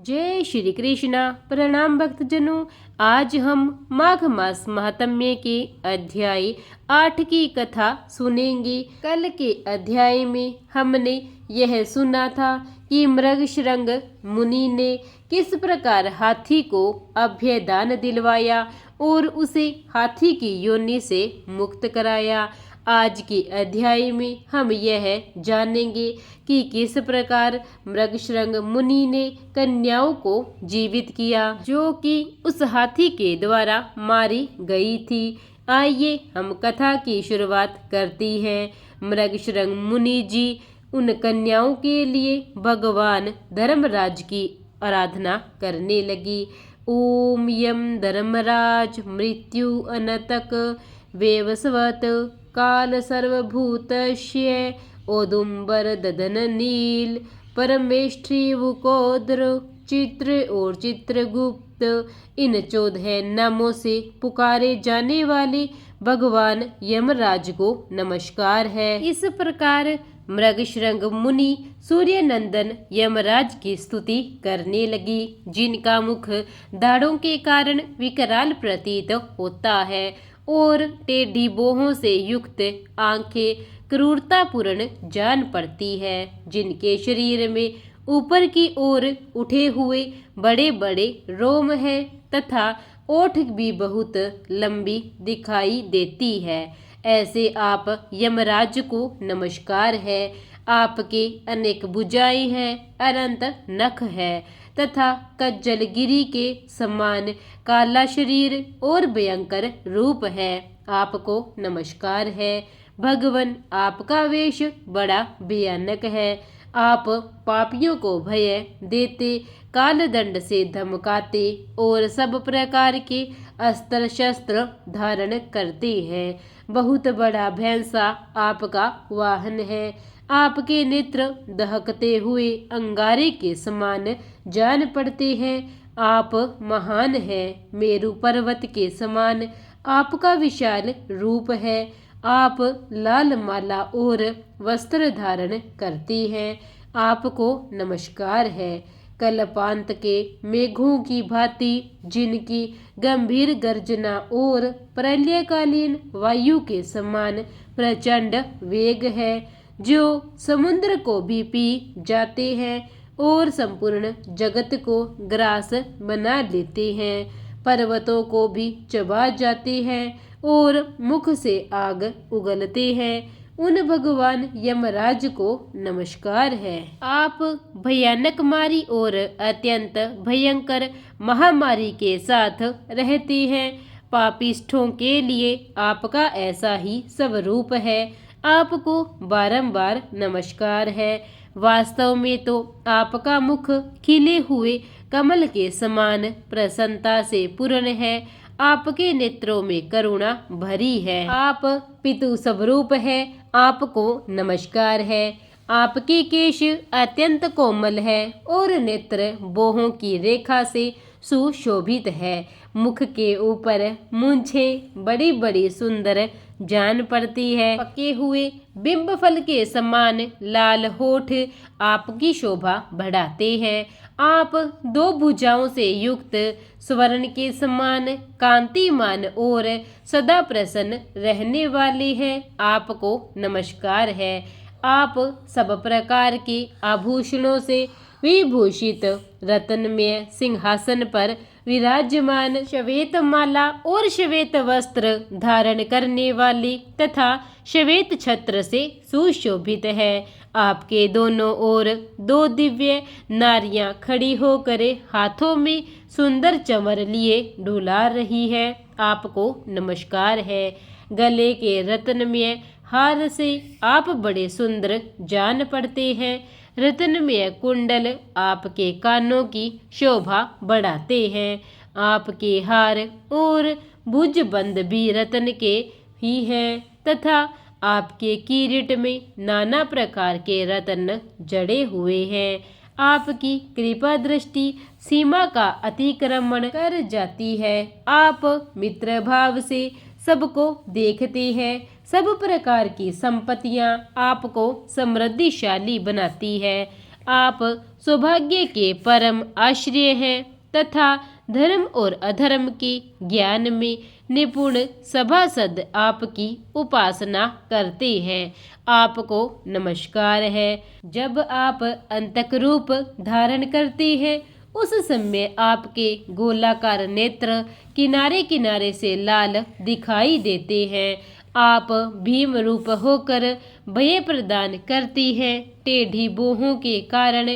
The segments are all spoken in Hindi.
जय श्री कृष्णा। प्रणाम भक्तजनों। आज हम माघ मास महात्म्य के अध्याय 8 की कथा सुनेंगे। कल के अध्याय में हमने यह सुना था कि मृगशृंग मुनि ने किस प्रकार हाथी को अभयदान दिलवाया और उसे हाथी की योनि से मुक्त कराया। आज के अध्याय में हम यह जानेंगे कि किस प्रकार मृगशृंग मुनि ने कन्याओं को जीवित किया जो कि उस हाथी के द्वारा मारी गई थी। आइए हम कथा की शुरुआत करती हैं। मृगशृंग मुनि जी उन कन्याओं के लिए भगवान धर्मराज की आराधना करने लगी। ओम यम धर्मराज मृत्यु अनतक वेवस्वत काल सर्वभूतस्य औदुंबर ददन नील परमेष्ठी वुकोद्र चित्र और चित्रगुप्त, इन 14 नामों से पुकारे जाने वाले भगवान यमराज को नमस्कार है। इस प्रकार मृगशृंग मुनि सूर्य नंदन यमराज की स्तुति करने लगी, जिनका मुख दाढ़ों के कारण विकराल प्रतीत होता है और टेढ़ी बोहों से युक्त आंखें क्रूरतापूर्ण जान पड़ती है, जिनके शरीर में ऊपर की ओर उठे हुए बड़े बड़े रोम हैं तथा ओठ भी बहुत लंबी दिखाई देती है। ऐसे आप यमराज को नमस्कार है। आपके अनेक भुजाएं हैं, अनंत नख है तथा कज्जलगिरी के समान काला शरीर और भयंकर रूप है। आपको नमस्कार है। भगवन, आपका वेश बड़ा भयानक है। आप पापियों को भय देते, काल दंड से धमकाते और सब प्रकार के अस्त्र शस्त्र धारण करते हैं। बहुत बड़ा भैंसा आपका वाहन है। आपके नेत्र दहकते हुए अंगारे के समान जान पड़ते हैं। आप महान हैं, मेरु पर्वत के समान आपका विशाल रूप है। आप लाल माला और वस्त्र धारण करती हैं। आपको नमस्कार है। कल्पांत के मेघों की भांति जिनकी गंभीर गर्जना और प्रलयकालीन वायु के समान प्रचंड वेग है, जो समुद्र को भी पी जाते हैं और संपूर्ण जगत को ग्रास बना लेते हैं, पर्वतों को भी चबा जाते हैं और मुख से आग उगलते हैं, उन भगवान यमराज को नमस्कार है। आप भयानक मारी और अत्यंत भयंकर महामारी के साथ रहते हैं। पापिष्ठों के लिए आपका ऐसा ही स्वरूप है। आपको बारंबार नमस्कार है। वास्तव में तो आपका मुख खिले हुए कमल के समान प्रसन्नता से पूर्ण है। आपके नेत्रों में करुणा भरी है। आप पितु स्वरूप है। आपको नमस्कार है। आपके केश अत्यंत कोमल है और नेत्र बोहों की रेखा से सुशोभित है। मुख के ऊपर मूंछें बड़ी बड़ी सुंदर जान पड़ती है। पके हुए बिंब फल के समान लाल होठ आपकी शोभा बढ़ाते हैं। आप 2 भुजाओं से युक्त स्वर्ण के समान कांतिमान और सदा प्रसन्न रहने वाले हैं। आपको नमस्कार है। आप सब प्रकार के आभूषणों से विभूषित रत्नमय सिंहासन पर विराजमान, श्वेत माला और श्वेत वस्त्र धारण करने वाले तथा श्वेत छत्र से सुशोभित है। आपके दोनों ओर 2 दिव्य नारियां खड़ी होकर हाथों में सुंदर चंवर लिए डुला रही है। आपको नमस्कार है। गले के रत्नमय हार से आप बड़े सुंदर जान पड़ते हैं। रत्नमय कुंडल आपके कानों की शोभा बढ़ाते हैं। आपके हार और भुजबंद भी रत्न के ही हैं तथा आपके किरीट में नाना प्रकार के रत्न जड़े हुए हैं। आपकी कृपा दृष्टि सीमा का अतिक्रमण कर जाती है। आप मित्र भाव से सबको देखते हैं। सब प्रकार की संपत्तियां आपको समृद्धिशाली बनाती है। आप सौभाग्य के परम आश्रय हैं तथा धर्म और अधर्म के ज्ञान में निपुण सभासद आपकी उपासना करते हैं। आपको नमस्कार है। जब आप अंतक रूप धारण करते हैं उस समय आपके गोलाकार नेत्र किनारे किनारे से लाल दिखाई देते हैं। आप भीम रूप होकर भय प्रदान करती हैं। टेढ़ी बोहों के कारण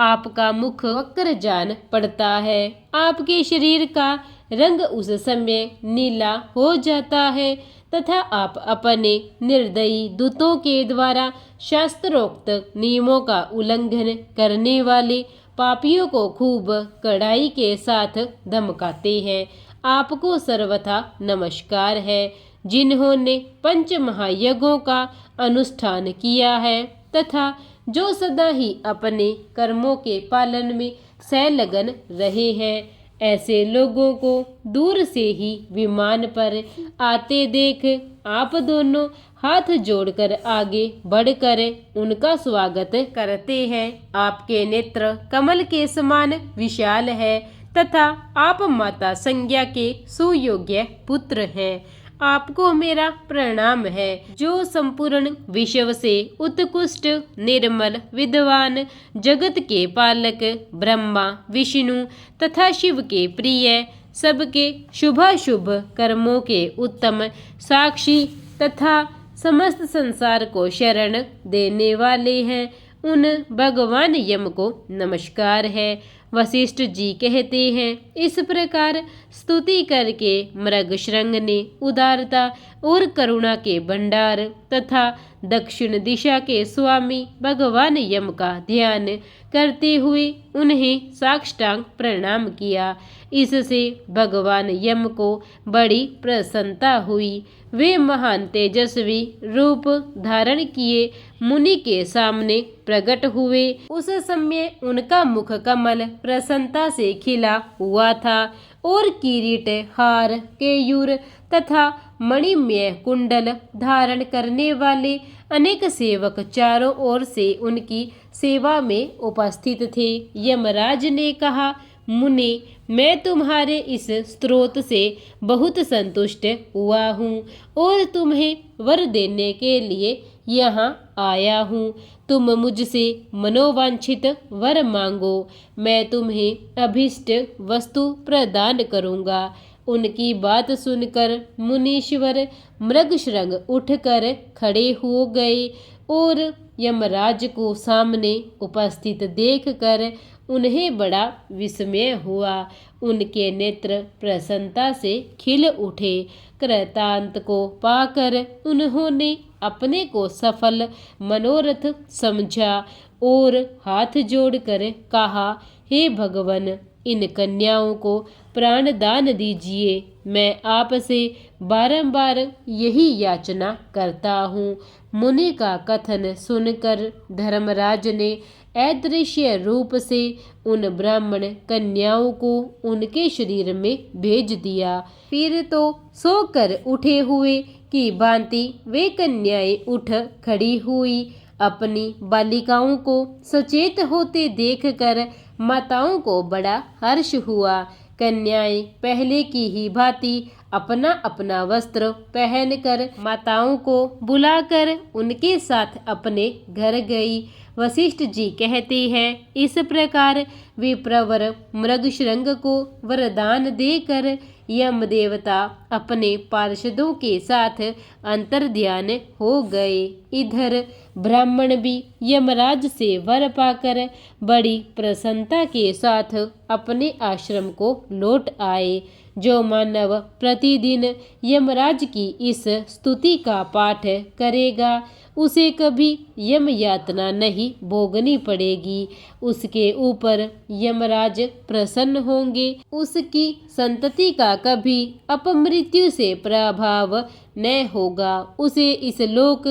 आपका मुख वक्र जान पड़ता है। आपके शरीर का रंग उस समय नीला हो जाता है तथा आप अपने निर्दयी दूतों के द्वारा शास्त्रोक्त नियमों का उल्लंघन करने वाले पापियों को खूब कड़ाई के साथ धमकाते हैं। आपको सर्वथा नमस्कार है। जिन्होंने पंच महायज्ञों का अनुष्ठान किया है तथा जो सदा ही अपने कर्मों के पालन में संलग्न रहे हैं, ऐसे लोगों को दूर से ही विमान पर आते देख आप दोनों हाथ जोड़कर आगे बढ़कर उनका स्वागत करते हैं। आपके नेत्र कमल के समान विशाल है तथा आप माता संज्ञा के सुयोग्य पुत्र हैं। आपको मेरा प्रणाम है। जो संपूर्ण विश्व से उत्कृष्ट निर्मल विद्वान जगत के पालक ब्रह्मा विष्णु तथा शिव के प्रिय सबके शुभाशुभ कर्मों के उत्तम साक्षी तथा समस्त संसार को शरण देने वाले हैं, उन भगवान यम को नमस्कार है। वशिष्ठ जी कहते हैं, इस प्रकार स्तुति करके मृगशृंग ने उदारता और करुणा के भंडार तथा दक्षिण दिशा के स्वामी भगवान यम का ध्यान करते हुए उन्हें साष्टांग प्रणाम किया। इससे भगवान यम को बड़ी प्रसन्नता हुई। वे महान तेजस्वी रूप धारण किए मुनि के सामने प्रकट हुए। उस समय उनका मुख कमल प्रसन्नता से खिला हुआ था और किरीट हार केयूर तथा मणिमय कुंडल धारण करने वाले अनेक सेवक चारों ओर से उनकी सेवा में उपस्थित थे। यमराज ने कहा, मुनि, मैं तुम्हारे इस स्तोत्र से बहुत संतुष्ट हुआ हूँ और तुम्हें वर देने के लिए यहाँ आया हूँ। तुम मुझसे मनोवांछित वर मांगो, मैं तुम्हें अभीष्ट वस्तु प्रदान करूँगा। उनकी बात सुनकर मुनीश्वर मृगशृंग उठकर खड़े हो गए और यमराज को सामने उपस्थित देखकर उन्हें बड़ा विस्मय हुआ। उनके नेत्र प्रसन्नता से खिल उठे। कृतांत को पाकर उन्होंने अपने को सफल मनोरथ समझा और हाथ जोड़कर कहा, हे भगवान, इन कन्याओं को प्राणदान दीजिए। मैं आपसे बारंबार यही याचना करता हूँ। मुनि का कथन सुनकर धर्मराज ने अदृश्य रूप से उन ब्राह्मण कन्याओं को उनके शरीर में भेज दिया। फिर तो सोकर उठे हुए की भांति वे कन्याएं उठ खड़ी हुई। अपनी बालिकाओं को सचेत होते देखकर माताओं को बड़ा हर्ष हुआ। कन्याएं पहले की ही भांति अपना अपना वस्त्र पहनकर माताओं को बुलाकर उनके साथ अपने घर गई। वशिष्ठ जी कहते हैं, इस प्रकार विप्रवर मृगशृंग को वरदान देकर यम देवता अपने पार्षदों के साथ अंतर्ध्यान हो गए। इधर ब्राह्मण भी यमराज से वर पाकर बड़ी प्रसन्नता के साथ अपने आश्रम को लौट आए। जो मानव प्रतिदिन यमराज की इस स्तुति का पाठ करेगा उसे कभी यम यातना नहीं भोगनी पड़ेगी। उसके ऊपर यमराज प्रसन्न होंगे। उसकी संतति का कभी अपमृत्यु से प्रभाव न होगा। उसे इस लोक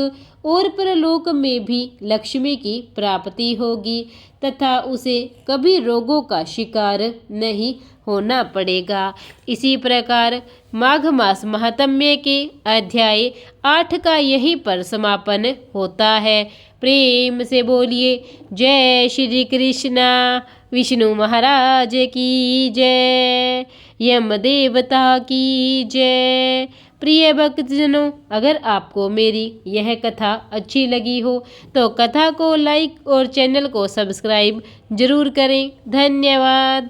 और परलोक में भी लक्ष्मी की प्राप्ति होगी तथा उसे कभी रोगों का शिकार नहीं होना पड़ेगा। इसी प्रकार माघ मास महात्म्य के अध्याय 8 का यहीं पर समापन होता है। प्रेम से बोलिए जय श्री कृष्णा। विष्णु महाराज की जय, यम देवता की जय। प्रिय भक्तजनों, अगर आपको मेरी यह कथा अच्छी लगी हो तो कथा को लाइक और चैनल को सब्सक्राइब जरूर करें। धन्यवाद।